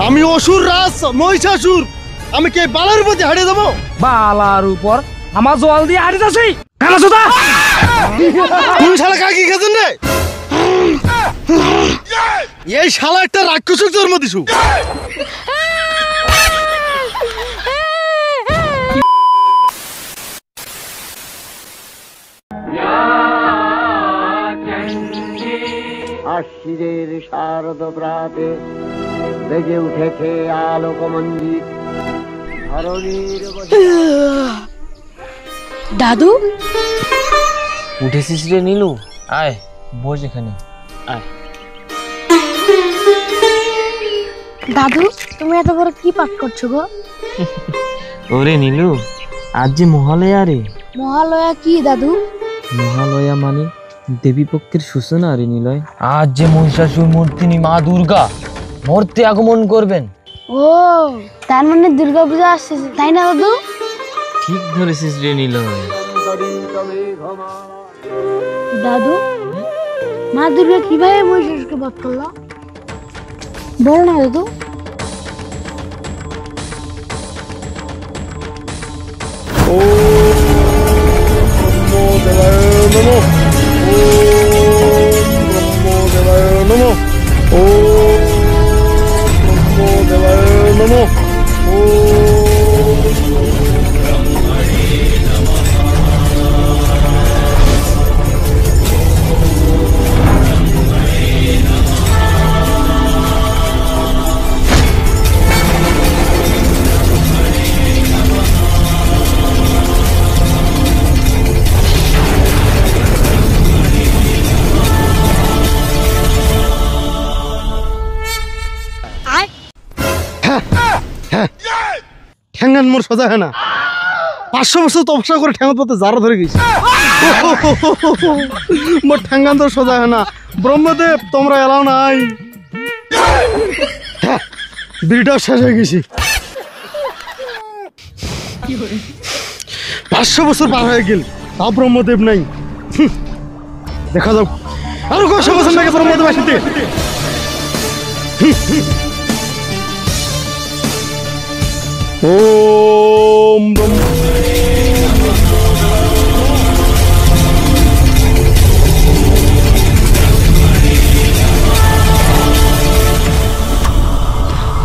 আমি অসুর রাজ মহিষাসুর, আমি কে বালার উপর দিয়ে হারিয়ে দেবো? বালার উপর আমার জল দিয়ে হারিয়ে যাচ্ছি কানা চোদা। কোন শালা কাকি খেতেন রে? এই শালা একটা রাক্ষসের জন্ম দিছু। আশ্বিরের শারদ প্রাতে বেজে উঠেছে আলোকমঞ্জিত ধরণীর। দাদু উঠেছিস রে নীলু, আয় বস এখানে আয়। দাদু তুমি এত বড় কি পাঠ করছো গো? ওরে নীলু, আজ যে মহালয়া রে। মহালয়া কি দাদু? মহালয়া মানে দেবী পক্ষের সূচনা রে নিলয়। আজ যে মহিষাসুর মূর্তিনি মা দুর্গা মর্তে আগমন করবেন। ও তার মানে দুর্গা পূজা আসছে তাই না দাদু? ঠিক ধরেছিস রে নিলয়। দাদু মা দুর্গা কিভাবে মহিষাসুরকে বধ করলো বল না দাদু। ও ব্রহ্মদেবায় নমঃ, ওম ব্রহ্মদেবায় নমঃ, ওম ব্রহ্মদেবায় নমঃ, ঠ্যাঙ্গান মোর সোজা হয় না। 500 বছর তপস্যা করে ঠ্যাঙ্গান পথে জারা ধরে গেছি, মোর ঠ্যাঙ্গান তো সোজা হয় না। ব্রহ্মদেব তোমরা এলাও নাই, বিড়িটাও শেষ হয়ে গেছি। 500 বছর পার হয়ে গেল তাও ব্রহ্মদেব নাই। দেখা যাও আরো কত বছর লাগে ব্রহ্মদেব আসিতে। ওম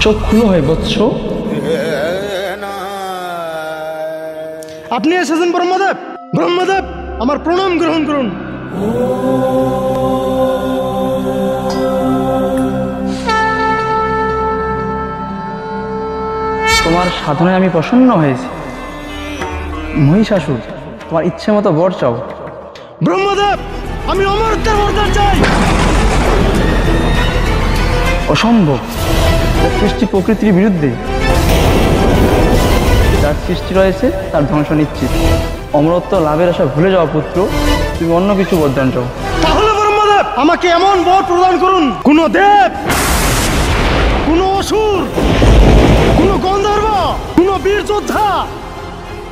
চোখ খুলো হয় বৎস। আপনি এসেছেন ব্রহ্মদেব? ব্রহ্মদেব আমার প্রণাম গ্রহণ করুন। তোমার সাধনায় আমি প্রসন্ন হয়েছি। মহিষাসুর তোমার ইচ্ছে মতো বর চাও। ব্রহ্মদেব আমি অমরত্বের বরদান চাই। অসম্ভব, সৃষ্টি প্রকৃতির বিরুদ্ধে। যার সৃষ্টি রয়েছে তার ধ্বংস নিশ্চিত। অমরত্ব লাভের আশা ভুলে যাওয়া পুত্র, তুমি অন্য কিছু বরদান চাও। তাহলে ব্রহ্মদেব আমাকে এমন বর প্রদান করুন, কোন দেব, কোন অসুর, কোন গন্ধর্ব, কোন বীর যোদ্ধা,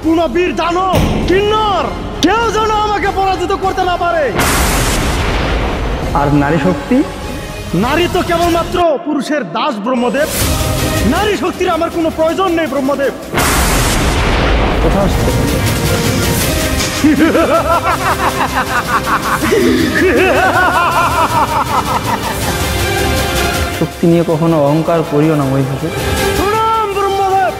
কোন বীর দানব, কিন্নর কেউ যেন আমাকে পরাজিত করতে না পারে। আর নারী শক্তি? নারী তো কেবলমাত্র পুরুষের দাস ব্রহ্মদেব। নারী শক্তির আমার কোনো প্রয়োজন নেই ব্রহ্মদেব। তথাস্তু। শক্তি নিয়ে কখনো অহংকার করিও না মহিষাসুর। প্রণাম ব্রহ্মদেব।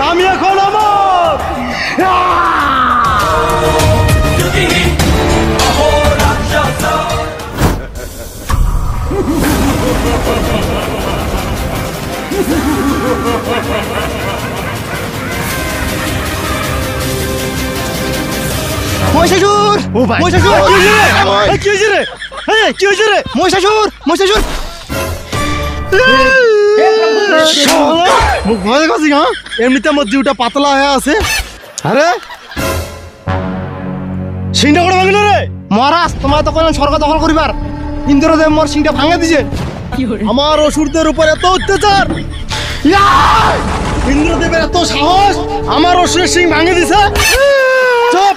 আমি এখন আমার মহিষাসুর, মহিষাসুর কি হয়েছে রে? কি হয়েছে রে? কি হয়েছে রে? মহিষাসুর, মহিষাসুর মুখ ভয় গেছি হ্যাঁ, এমনিতে আমার জিউটা পাতলা হয়ে আছে। আরে সিংটা করে ভাঙলো রে মহারাজ, তোমার তো কোনো স্বর্গ দখল করিবার ইন্দ্রদেব মোর সিংটা ভাঙে দিছে। আমার অসুরদের উপর এত অত্যাচার, ইন্দ্রদেবের এত সাহস, আমার অসুরের সিং ভাঙে দিছে। চুপ,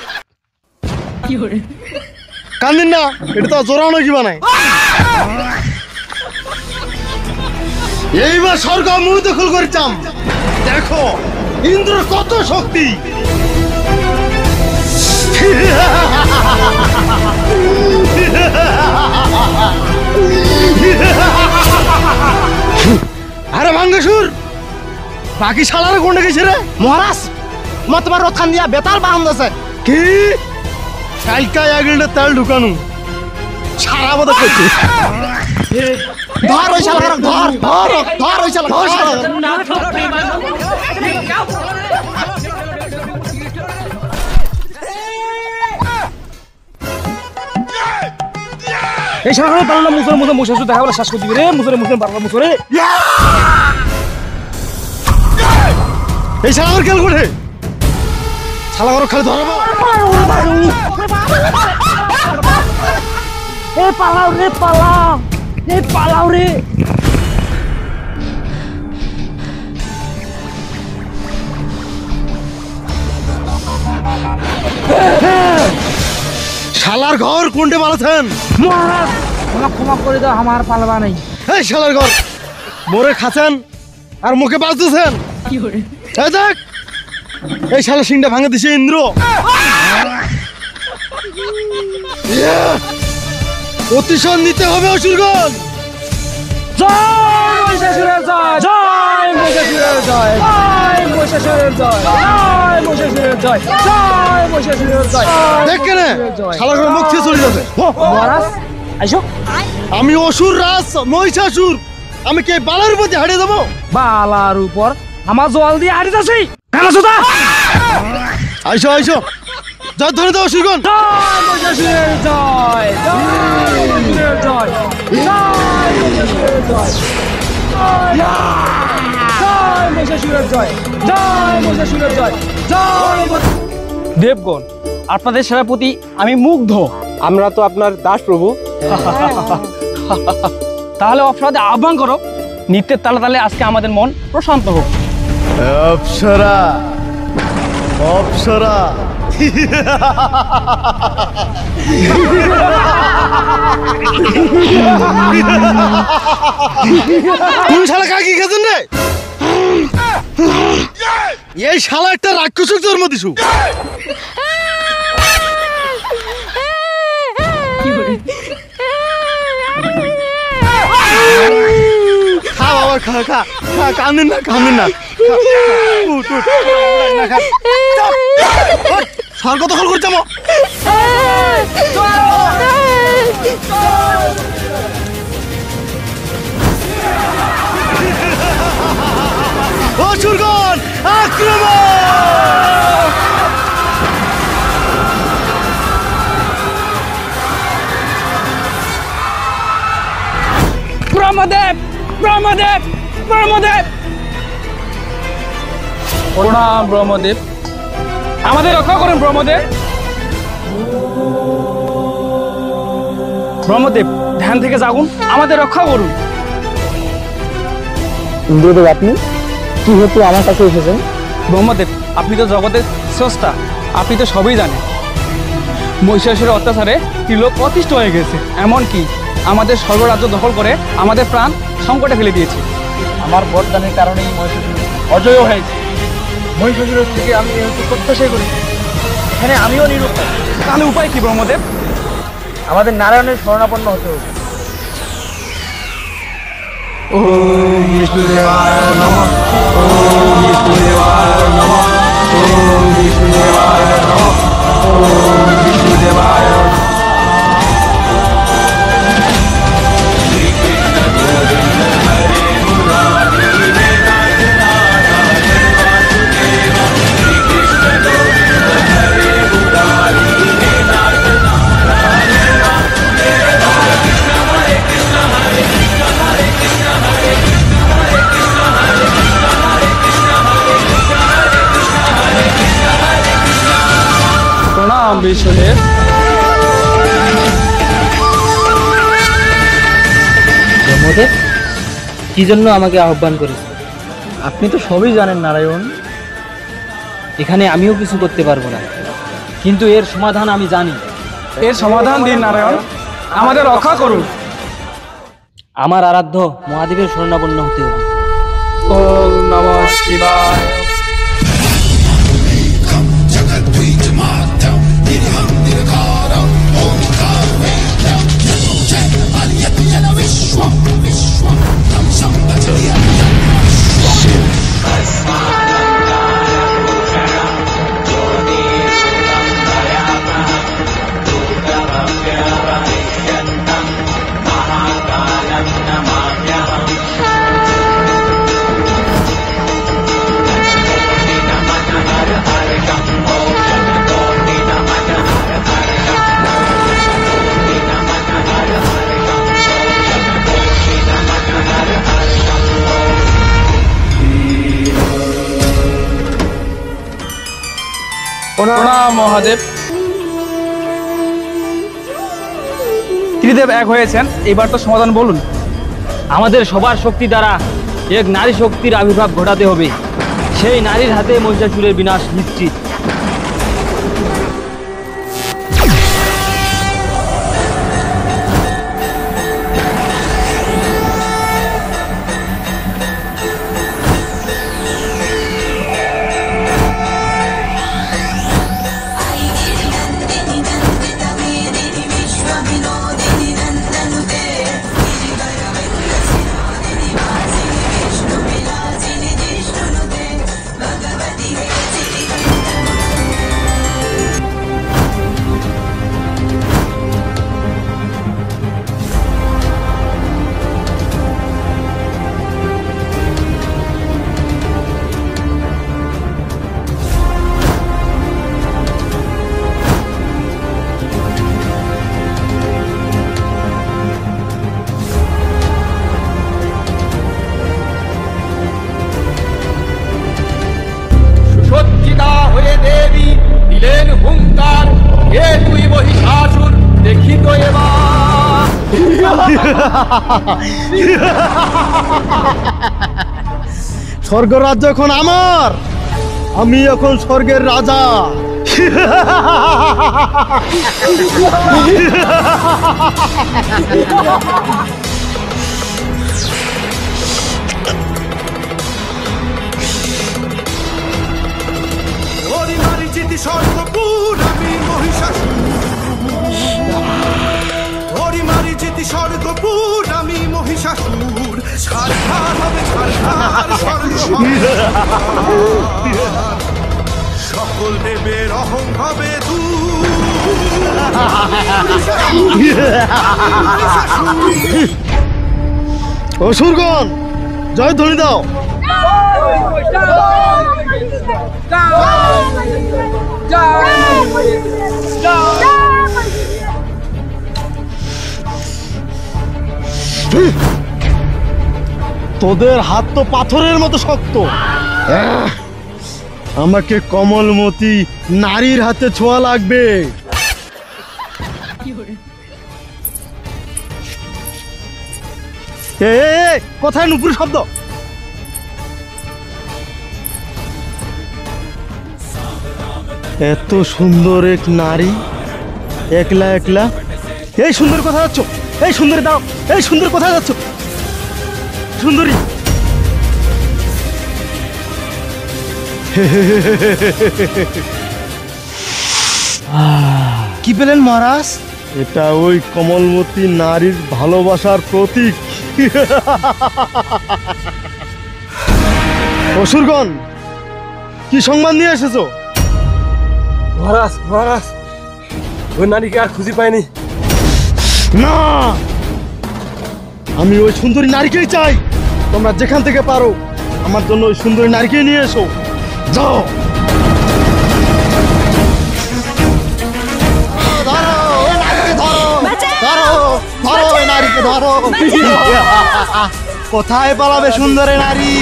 কান্দিন না, এটা তো জোরানো কি বানায়। এইবার স্বর্গ মুখ দখল করেছাম, দেখো ইন্দ্র কত শক্তি। আরে ভাঙ্গেশুর, বাকি শালারে কোনটা গেছে রে? মহারাজ মা তোমার রথান দিয়া বেতাল বাহন আছে। কি কালকা আগেলটা তেল ঢুকানো সারা বদল করছে। ধর ওই শালা, ধর ধর ধর ওই শালা, ধর শালা। এই শালা পারলাম মুসরে মুসরে মুসে দেখা বলে শ্বাস করে দিবি রে, মুসরে মুসরে পারলাম মুসরে। এই শালা আমার খেল করে শালা আমার খালি ধরাবো। এ পালাও রে পালাও, এ পালাও রে। শালার ঘর কোনটে পালাছেন? মহারাজ আমাকে ক্ষমা করে দাও, আমার পালবা নেই। এই শালার ঘর মোরে খাচ্ছেন আর মুখে বাঁচতেছেন। এই দেখ, এই শালা সিংটা ভাঙে দিছে ইন্দ্র। প্রতিশোধ নিতে হবে অসুরগণ। জয় মহিষাসুরের জয়, জয় মহিষাসুরের জয়, জয় মহিষাসুরের জয়, জয় মহিষাসুরের জয়, জয় মহিষাসুরের জয়। দেখ কেন শালার ঘর মুখ থেকে চলে যাবে। মহারাজ আইসো। আমি অসুর রাজ মহিষাসুর, আমি কে বালার প্রতি হারিয়ে দেবো? বালার উপর আমার জল দিয়ে হারিয়ে যাচ্ছি। আইসো আইসো, জয় ধরে দাও অসুরগণ। জয় মহিষাসুরের জয়, জয় মহিষাসুরের জয়, জয় মহিষাসুরের জয়, জয় মহিষাসুরের জয়, জয় মহিষাসুরের জয়, জয়। দেবগণ, আপনাদের সেবার প্রতি আমি মুগ্ধ। আমরা তো আপনার দাস প্রভু। তাহলে অপরাধে আহ্বান করো, নিত্যের তালে তালে আজকে আমাদের মন প্রশান্ত হোক। অপ্সরা অপ্সরা, তুমি শালা কাকি খেতেন রে? এই শালা একটা রাক্ষসের জন্ম দিছু। খা বাবা, খা খা খা, কান্দিন না কান্দিন না। স্বর্গ দখল করছে মো। অসুরগণ আক্রমণ! ব্রহ্মদেব, ব্রহ্মদেব, ব্রহ্মদেব। প্রণাম ব্রহ্মদেব, আমাদের রক্ষা করুন ব্রহ্মদেব। ব্রহ্মদেব ধ্যান থেকে জাগুন, আমাদের রক্ষা করুন। ইন্দ্রদেব, আপনি কি হেতু আমার কাছে এসেছেন? ব্রহ্মদেব, আপনি তো জগতের স্রষ্টা, আপনি তো সবই জানেন। মহিষাসুরের অত্যাচারে ত্রিলোক অতিষ্ঠ হয়ে গেছে, এমনকি আমাদের স্বর্গরাজ্য দখল করে আমাদের প্রাণ সংকটে ফেলে দিয়েছে। আমার বরদানের কারণেই মহিষাসুর অজয় হয়েছে। মহিষাসুরের থেকে আমি প্রত্যাশাই করি, এখানে আমিও নিরুপায়। তাহলে উপায় কি ব্রহ্মদেব? আমাদের নারায়ণের শরণাপন্ন হতে হবে। ওম বিষ্ণুদেবায় নমঃ, ওম বিষ্ণুদেবায় নমঃ, ওম বিষ্ণুদেবায় নমঃ, ওম বিষ্ণুদেবায় নমঃ। Hare Krishna, Hare Krishna, Krishna Krishna, Hare Hare, Hare Rama, Hare Rama, Rama Rama, Hare Hare. Vishnudev. Brahmadev, কি জন্য আমাকে আহ্বান করেছে? আপনি তো সবই জানেন নারায়ণ। এখানে আমিও কিছু করতে পারবো না, কিন্তু এর সমাধান আমি জানি। এর সমাধান দিন নারায়ণ, আমাদের রক্ষা করুন। আমার আরাধ্য মহাদেবের শরণাপন্ন হতে হবে। ওম নমঃ শিবায়। প্রণাম মহাদেব। ত্রিদেব এক হয়েছেন, এবার তো সমাধান বলুন। আমাদের সবার শক্তি দ্বারা এক নারী শক্তির আবির্ভাব ঘটাতে হবে। সেই নারীর হাতে মহিষাসুরের বিনাশ নিশ্চিত। সজ্জিতা হয়ে দেবী দিলেন হুঙ্কার, হে তুই মহিষাসুর দেখিত এবার। স্বর্গরাজ্য এখন আমার, আমি এখন স্বর্গের রাজা। স্বর্গপুর আমি মহিষাসুর, হরিমারি জিতি স্বর্গপুর আমি মহিষাসুর, ছারখার হবে ছারখার স্বর্গ সকল দেবের অহং হবে অসুরগণ জয় ধ্বনি দাও। তোদের হাত তো পাথরের মতো শক্ত, আমাকে কমলমতি নারীর হাতে ছোঁয়া লাগবে। কোথায় নুপুর শব্দ? এত সুন্দর এক নারী একলা একলা। এই সুন্দর কোথায় যাচ্ছ? এই সুন্দরী দাও, এই সুন্দর কোথায় যাচ্ছ? সুন্দরী কি পেলেন মহারাজ? এটা ওই কমলমতি নারীর ভালোবাসার প্রতীক। অসুরগণ কি সংবাদ নিয়ে এসেছো? মহারাজ মহারাজ, ওই নারীকে আর খুঁজে পাইনি। না, আমি ওই সুন্দরী নারীকেই চাই। তোমরা যেখান থেকে পারো আমার জন্য ওই সুন্দরী নারীকে নিয়ে এসো। যাও। কোথায় পালাবে সুন্দরী নারী?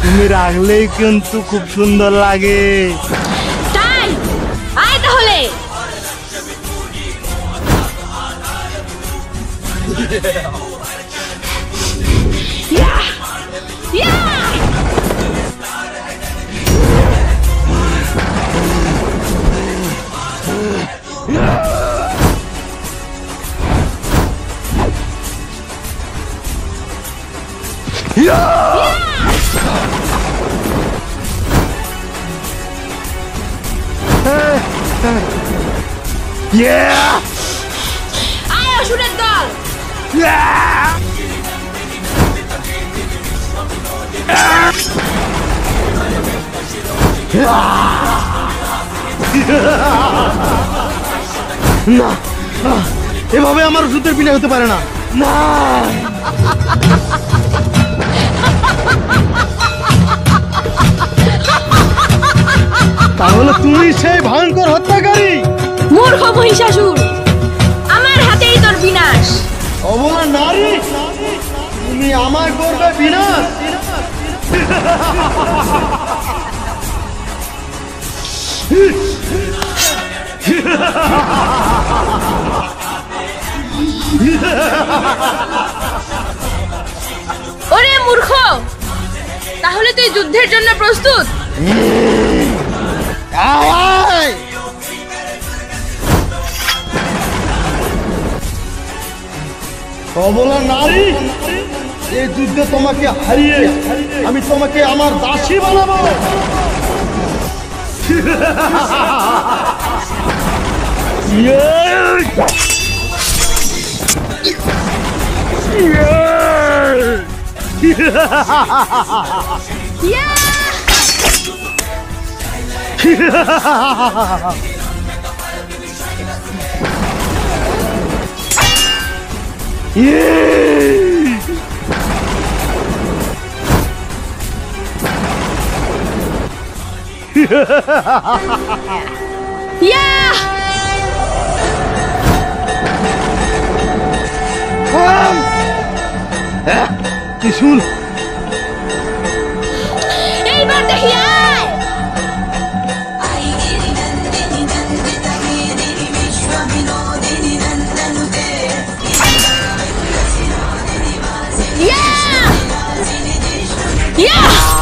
তুমি রাখলেই কিন্তু খুব সুন্দর লাগে। তাই আই আয় অসুরের দল। না, এভাবে আমার ওষুধের বিনা হতে পারে না। না, তাহলে তুমি সেই ভয়ঙ্কর হত্যাকারী। মূর্খ মহিষাসুর, আমার হাতেই তোর বিনাশ। অবলা নারী, তুমি আমায় করবে বিনাশ। ওরে মূর্খ, তাহলে তুই যুদ্ধের জন্য প্রস্তুত? অবলা নারী, এই যুদ্ধে তোমাকে হারিয়ে আমি তোমাকে আমার দাসী বানাবো। ত্রিশূল, এইবার দেখি আয়। Yeah!